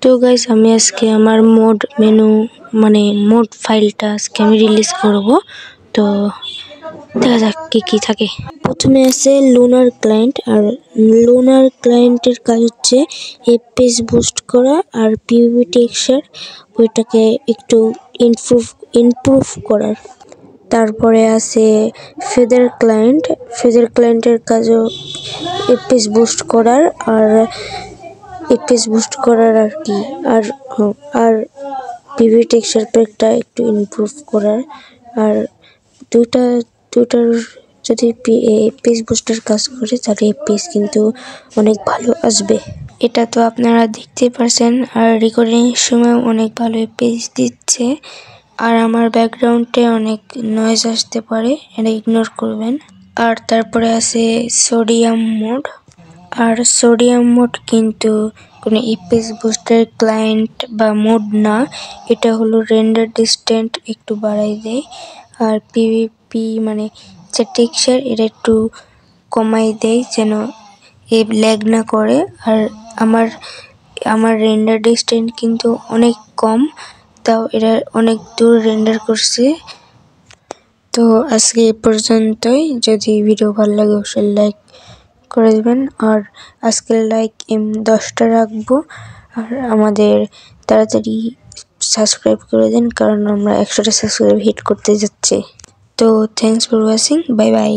তো গাইস আমি আজকে আমার মোড মেনু মানে মোড ফাইলটা আজকে আমি রিলিজ করব। তো দেখা যাক কি থাকে। প্রথমে আছে লুনার ক্লায়েন্ট, আর লুনার ক্লায়েন্টের কাজ হচ্ছে এফপিএস বুস্ট করা আর পিউবি টেক্সচার ওইটাকে একটু ইমপ্রুভ করার। তারপরে আছে ফেদার ক্লায়েন্ট, ফেদার ক্লায়েন্টের কাজও এফপিএস বুস্ট করার আর এফপিএস বুস্ট করার আর কি আর পিভি টেক্সচার প্যাকটা একটু ইমপ্রুভ করার। আর দুটার যদি এফপিএস বুস্টার কাজ করে তাহলে এফপিএস কিন্তু অনেক ভালো আসবে। এটা তো আপনারা দেখতেই পারছেন, আর রেকর্ডিং সময় অনেক ভালো এফপিএস দিচ্ছে। আর আমার ব্যাকগ্রাউন্ডে অনেক নয়েজ আসতে পারে, এটা ইগনোর করবেন। আর তারপরে আছে সোডিয়াম মোড, আর সোডিয়াম মোড কিন্তু কোনো এফপিএস বুস্টার ক্লায়েন্ট বা মোড না, এটা হলো রেন্ডার ডিস্টেন্স একটু বাড়াই দেয়। আর পিভিপি মানে যে টেক্সচার এটা একটু কমাই দেয় যেন ল্যাগ না করে। আর আমার রেন্ডার ডিস্টেন্স কিন্তু অনেক কম, তাও এটা অনেক দূর রেন্ডার করছে। তো আজকে এই পর্যন্তই। যদি ভিডিও ভালো লাগে অবশ্যই লাইক করে দেবেন, আর আজকের লাইক 10টা রাখবো। আর আমাদের তাড়াতাড়ি সাবস্ক্রাইব করে দিন, কারণ আমরা 100টা সাবস্ক্রাইব হিট করতে যাচ্ছি। তো thanks for watching, bye bye.